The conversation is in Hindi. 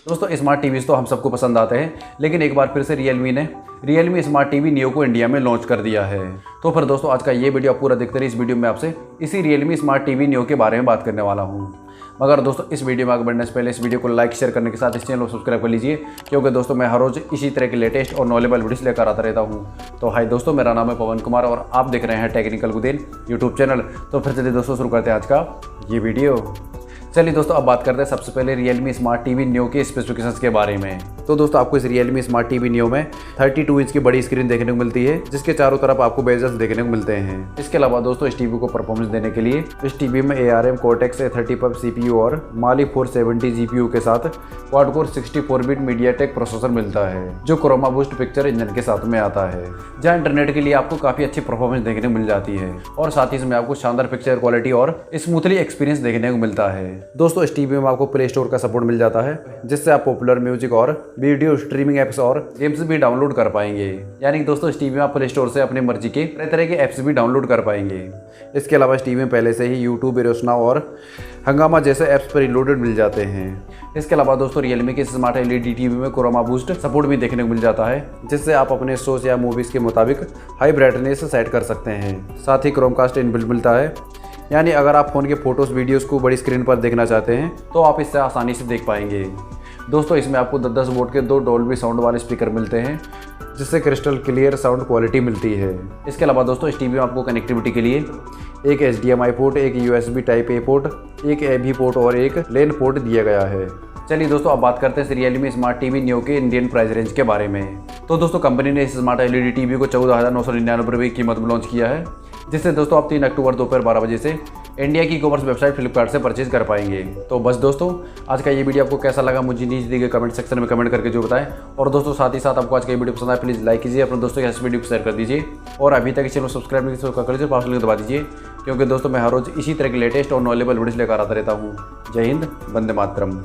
दोस्तों स्मार्ट टीवीज़ तो हम सबको पसंद आते हैं, लेकिन एक बार फिर से रियलमी स्मार्ट टीवी नियो को इंडिया में लॉन्च कर दिया है। तो फिर दोस्तों आज का ये वीडियो आप पूरा देखते रहिए। इस वीडियो में आपसे इसी रियलमी स्मार्ट टीवी नियो के बारे में बात करने वाला हूँ। मगर दोस्तों इस वीडियो में आगे बढ़ने से पहले इस वीडियो को लाइक शेयर करने के साथ इस चैनल को सब्सक्राइब कर लीजिए, क्योंकि दोस्तों मैं हर रोज़ इसी तरह के लेटेस्ट और नॉलेबल वीडियोस लेकर आता रहता हूँ। तो हाय दोस्तों, मेरा नाम है पवन कुमार और आप देख रहे हैं टेक्निकल गुदेन यूट्यूब चैनल। तो फिर चलिए दोस्तों शुरू करते हैं आज का ये वीडियो। चलिए दोस्तों अब बात करते हैं सबसे पहले रियलमी स्मार्ट टीवी नियो के स्पेसिफिकेशंस के बारे में। तो दोस्तों आपको इस रियलमी स्मार्ट टीवी नियो में 32 इंच की बड़ी स्क्रीन देखने को मिलती है, जिसके चारों तरफ आपको बेजल्स देखने को मिलते हैं। इसके अलावा दोस्तों इस टीवी को परफॉर्मेंस देने के लिए इस टीवी में ARM Cortex A35 CPU और Mali 470 GPU के साथ quad core 64 bit MediaTek processor मिलता है, जो क्रोमा बूस्ट पिक्चर इंजन के साथ में आता है, जहाँ इंटरनेट के लिए आपको काफ़ी अच्छी परफॉर्मेंस देखने को मिल जाती है और साथ ही इसमें आपको शानदार पिक्चर क्वालिटी और स्मूथली एक्सपीरियंस देखने को मिलता है। दोस्तों इस टीवी में आपको प्ले स्टोर का सपोर्ट मिल जाता है, जिससे आप पॉपुलर म्यूजिक और वीडियो स्ट्रीमिंग ऐप्स और गेम्स भी डाउनलोड कर पाएंगे। यानी दोस्तों इस टीवी में आप प्ले स्टोर से अपनी मर्जी के तरह के ऐप्स भी डाउनलोड कर पाएंगे। इसके अलावा इस टीवी में पहले से ही यूट्यूब, रोशना और हंगामा जैसे ऐप्स पर रिलोडेड मिल जाते हैं। इसके अलावा दोस्तों रियलमी के स्मार्ट LED टीवी में क्रोमा बूस्ट सपोर्ट भी देखने को मिल जाता है, जिससे आप अपने शोज या मूवीज़ के मुताबिक हाई ब्राइटनेस सेट कर सकते हैं। साथ ही क्रोमकास्ट इनबिल्ट मिलता है, यानी अगर आप फ़ोन के फोटोज़ वीडियोज़ को बड़ी स्क्रीन पर देखना चाहते हैं तो आप इससे आसानी से देख पाएंगे। दोस्तों इसमें आपको 10 वोल्ट के 2 डॉल्बी साउंड वाले स्पीकर मिलते हैं, जिससे क्रिस्टल क्लियर साउंड क्वालिटी मिलती है। इसके अलावा दोस्तों इस टीवी में आपको कनेक्टिविटी के लिए एक HDMI पोर्ट, एक USB टाइप A पोर्ट, एक AV पोर्ट और एक LAN पोर्ट दिया गया है। चलिए दोस्तों अब बात करते हैं रियलमी स्मार्ट टीवी नियो के इंडियन प्राइस रेंज के बारे में। तो दोस्तों कंपनी ने इस स्मार्ट LED टीवी को 14,999 रुपये की कीमत में लॉन्च किया है, जिससे दोस्तों आप 3 अक्टूबर दोपहर 12 बजे से इंडिया की ई-कॉमर्स वेबसाइट फ्लिपकार्ट से परचेज कर पाएंगे। तो बस दोस्तों आज का ये वीडियो आपको कैसा लगा मुझे नीचे दिए गए कमेंट सेक्शन में कमेंट करके जो बताएं। और दोस्तों साथ ही साथ आपको आज का ये वीडियो पसंद आए प्लीज़ लाइक कीजिए, अपने दोस्तों के साथ वीडियो को शेयर कर दीजिए और अभी तक इस चैनल को सब्सक्राइब नहीं किया तो कर लीजिए, पास लिंक दबा दीजिए, क्योंकि दोस्तों मैं हर रोज़ इसी तरह के लेटेस्ट और नॉलेबल वीडियोस लेकर आता रहता हूँ। जय हिंद, वंदे मातरम।